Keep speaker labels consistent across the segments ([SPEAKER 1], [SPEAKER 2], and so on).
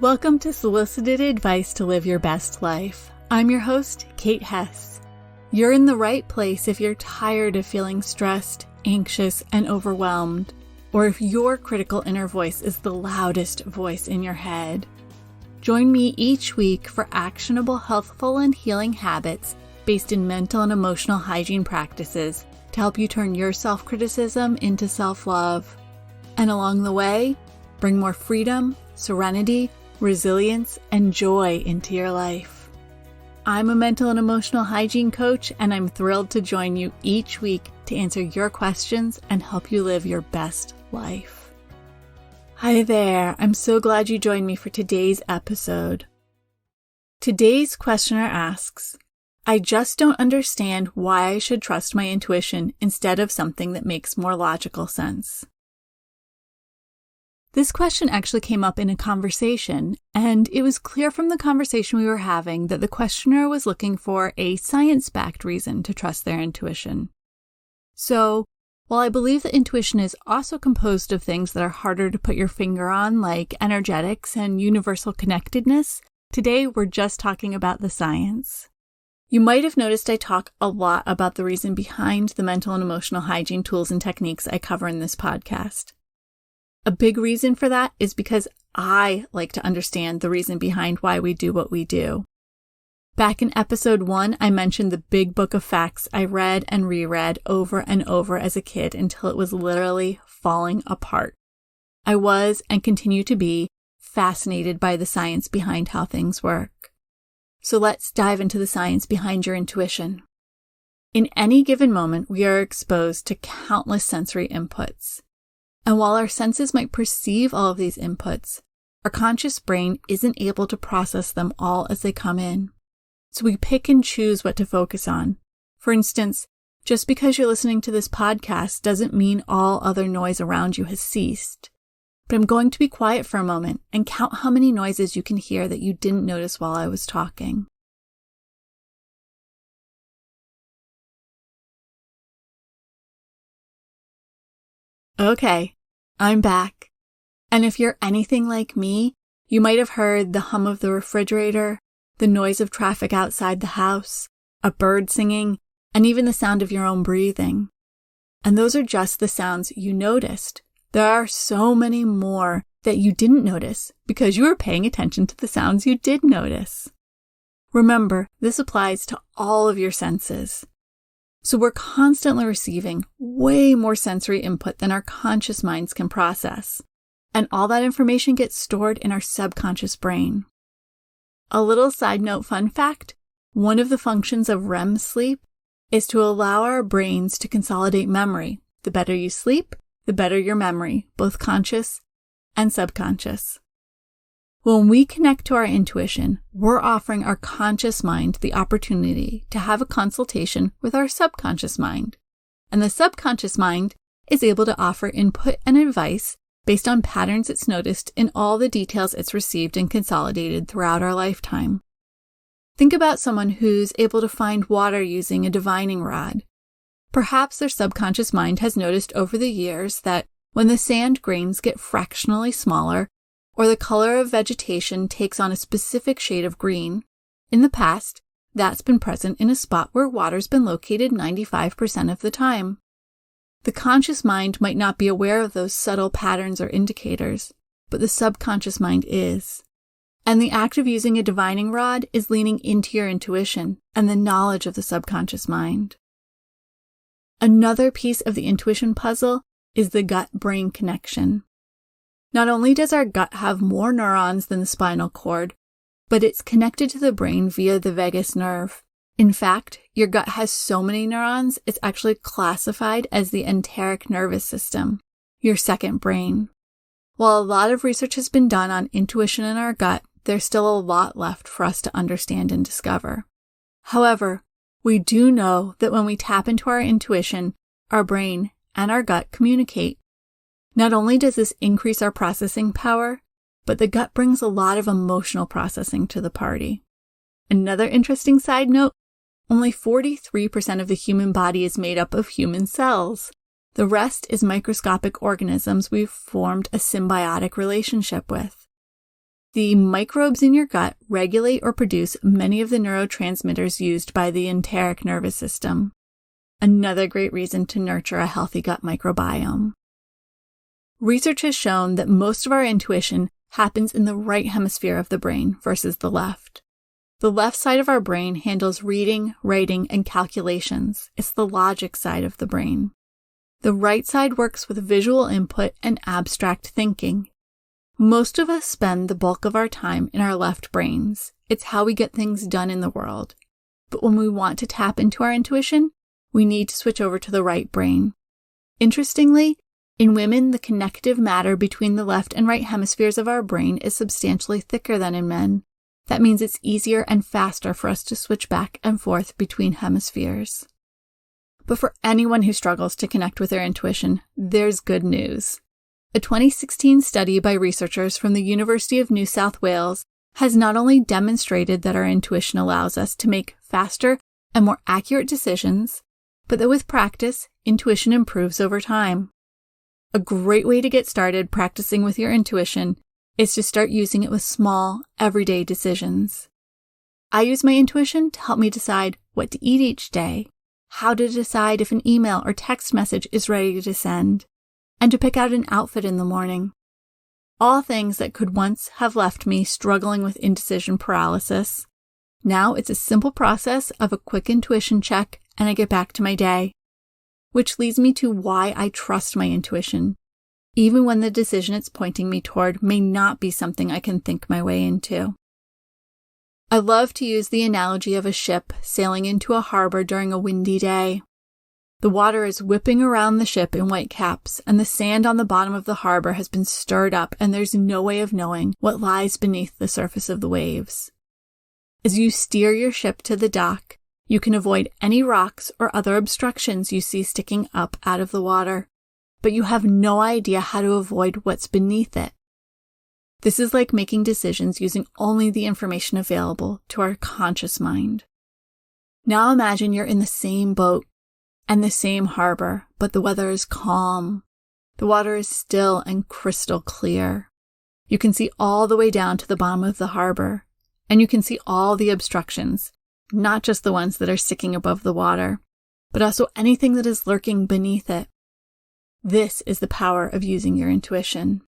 [SPEAKER 1] Welcome to Solicited Advice to Live Your Best Life. I'm your host, Kate Hess. You're in the right place if you're tired of feeling stressed, anxious, and overwhelmed, or if your critical inner voice is the loudest voice in your head. Join me each week for actionable, healthful, and healing habits based in mental and emotional hygiene practices to help you turn your self-criticism into self-love. And along the way, bring more freedom, serenity, resilience, and joy into your life. I'm a mental and emotional hygiene coach, and I'm thrilled to join you each week to answer your questions and help you live your best life. Hi there, I'm so glad you joined me for today's episode. Today's questioner asks, I just don't understand why I should trust my intuition instead of something that makes more logical sense. This question actually came up in a conversation, and it was clear from the conversation we were having that the questioner was looking for a science-backed reason to trust their intuition. So, while I believe that intuition is also composed of things that are harder to put your finger on, like energetics and universal connectedness, today we're just talking about the science. You might have noticed I talk a lot about the reason behind the mental and emotional hygiene tools and techniques I cover in this podcast. A big reason for that is because I like to understand the reason behind why we do what we do. Back in episode 1, I mentioned the big book of facts I read and reread over and over as a kid until it was literally falling apart. I was and continue to be fascinated by the science behind how things work. So let's dive into the science behind your intuition. In any given moment, we are exposed to countless sensory inputs. And while our senses might perceive all of these inputs, our conscious brain isn't able to process them all as they come in. So we pick and choose what to focus on. For instance, just because you're listening to this podcast doesn't mean all other noise around you has ceased. But I'm going to be quiet for a moment and count how many noises you can hear that you didn't notice while I was talking. Okay, I'm back. And if you're anything like me, you might have heard the hum of the refrigerator, the noise of traffic outside the house, a bird singing, and even the sound of your own breathing. And those are just the sounds you noticed. There are so many more that you didn't notice because you were paying attention to the sounds you did notice. Remember, this applies to all of your senses. So we're constantly receiving way more sensory input than our conscious minds can process. And all that information gets stored in our subconscious brain. A little side note fun fact, one of the functions of REM sleep is to allow our brains to consolidate memory. The better you sleep, the better your memory, both conscious and subconscious. When we connect to our intuition, we're offering our conscious mind the opportunity to have a consultation with our subconscious mind. And the subconscious mind is able to offer input and advice based on patterns it's noticed in all the details it's received and consolidated throughout our lifetime. Think about someone who's able to find water using a divining rod. Perhaps their subconscious mind has noticed over the years that when the sand grains get fractionally smaller, or the color of vegetation takes on a specific shade of green, in the past, that's been present in a spot where water's been located 95% of the time. The conscious mind might not be aware of those subtle patterns or indicators, but the subconscious mind is. And the act of using a divining rod is leaning into your intuition and the knowledge of the subconscious mind. Another piece of the intuition puzzle is the gut-brain connection. Not only does our gut have more neurons than the spinal cord, but it's connected to the brain via the vagus nerve. In fact, your gut has so many neurons, it's actually classified as the enteric nervous system, your second brain. While a lot of research has been done on intuition in our gut, there's still a lot left for us to understand and discover. However, we do know that when we tap into our intuition, our brain and our gut communicate. Not only does this increase our processing power, but the gut brings a lot of emotional processing to the party. Another interesting side note, only 43% of the human body is made up of human cells. The rest is microscopic organisms we've formed a symbiotic relationship with. The microbes in your gut regulate or produce many of the neurotransmitters used by the enteric nervous system. Another great reason to nurture a healthy gut microbiome. Research has shown that most of our intuition happens in the right hemisphere of the brain versus the left. The left side of our brain handles reading, writing, and calculations. It's the logic side of the brain. The right side works with visual input and abstract thinking. Most of us spend the bulk of our time in our left brains. It's how we get things done in the world. But when we want to tap into our intuition, we need to switch over to the right brain. Interestingly, in women, the connective matter between the left and right hemispheres of our brain is substantially thicker than in men. That means it's easier and faster for us to switch back and forth between hemispheres. But for anyone who struggles to connect with their intuition, there's good news. A 2016 study by researchers from the University of New South Wales has not only demonstrated that our intuition allows us to make faster and more accurate decisions, but that with practice, intuition improves over time. A great way to get started practicing with your intuition is to start using it with small, everyday decisions. I use my intuition to help me decide what to eat each day, how to decide if an email or text message is ready to send, and to pick out an outfit in the morning. All things that could once have left me struggling with indecision paralysis. Now it's a simple process of a quick intuition check and I get back to my day. Which leads me to why I trust my intuition, even when the decision it's pointing me toward may not be something I can think my way into. I love to use the analogy of a ship sailing into a harbor during a windy day. The water is whipping around the ship in white caps, and the sand on the bottom of the harbor has been stirred up, and there's no way of knowing what lies beneath the surface of the waves. As you steer your ship to the dock, you can avoid any rocks or other obstructions you see sticking up out of the water, but you have no idea how to avoid what's beneath it. This is like making decisions using only the information available to our conscious mind. Now imagine you're in the same boat and the same harbor, but the weather is calm. The water is still and crystal clear. You can see all the way down to the bottom of the harbor, and you can see all the obstructions, not just the ones that are sticking above the water, but also anything that is lurking beneath it. This is the power of using your intuition.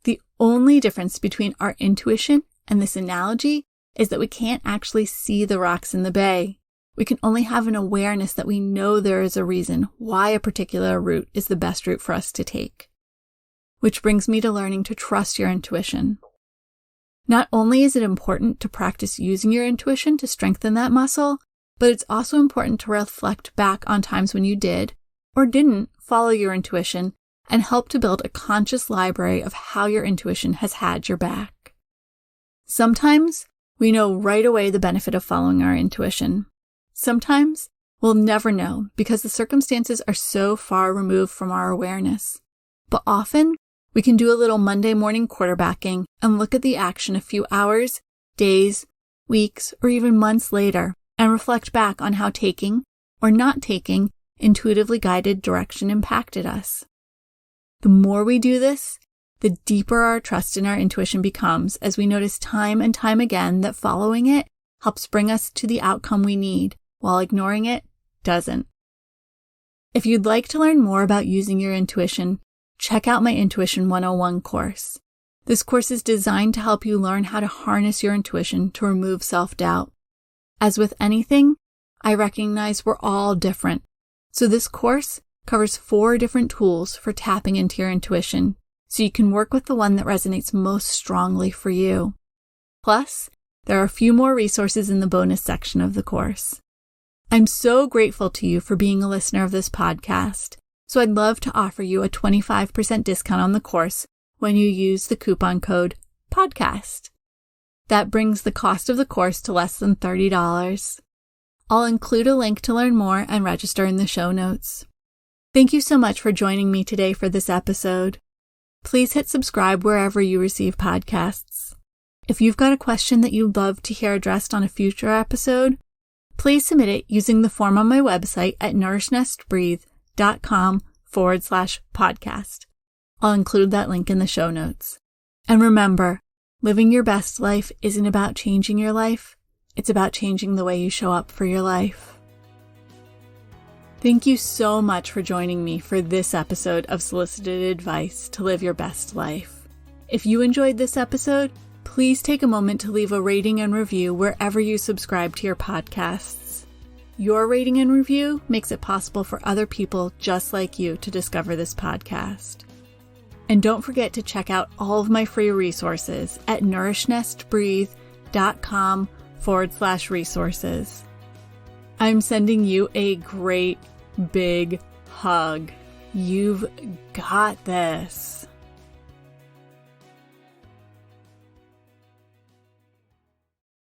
[SPEAKER 1] The only difference between our intuition and this analogy is that we can't actually see the rocks in the bay. We can only have an awareness that we know there is a reason why a particular route is the best route for us to take. Which brings me to learning to trust your intuition. Not only is it important to practice using your intuition to strengthen that muscle, but it's also important to reflect back on times when you did or didn't follow your intuition and help to build a conscious library of how your intuition has had your back. Sometimes we know right away the benefit of following our intuition. Sometimes we'll never know because the circumstances are so far removed from our awareness. But often, we can do a little Monday morning quarterbacking and look at the action a few hours, days, weeks, or even months later and reflect back on how taking or not taking intuitively guided direction impacted us. The more we do this, the deeper our trust in our intuition becomes as we notice time and time again that following it helps bring us to the outcome we need, while ignoring it doesn't. If you'd like to learn more about using your intuition, check out my Intuition 101 course. This course is designed to help you learn how to harness your intuition to remove self-doubt. As with anything, I recognize we're all different. So this course covers 4 different tools for tapping into your intuition, so you can work with the one that resonates most strongly for you. Plus, there are a few more resources in the bonus section of the course. I'm so grateful to you for being a listener of this podcast, so I'd love to offer you a 25% discount on the course when you use the coupon code PODCAST. That brings the cost of the course to less than $30. I'll include a link to learn more and register in the show notes. Thank you so much for joining me today for this episode. Please hit subscribe wherever you receive podcasts. If you've got a question that you'd love to hear addressed on a future episode, please submit it using the form on my website at nourishnesbreathe.com/podcast. I'll include that link in the show notes. And remember, Living your best life isn't about changing your life. It's about changing the way you show up for your life. Thank you so much for joining me for this episode of Solicited Advice to Live Your Best Life. If you enjoyed this episode, please take a moment to leave a rating and review wherever you subscribe to your podcasts. Your rating and review makes it possible for other people just like you to discover this podcast. And don't forget to check out all of my free resources at nourishnestbreathe.com/resources. I'm sending you a great big hug. You've got this.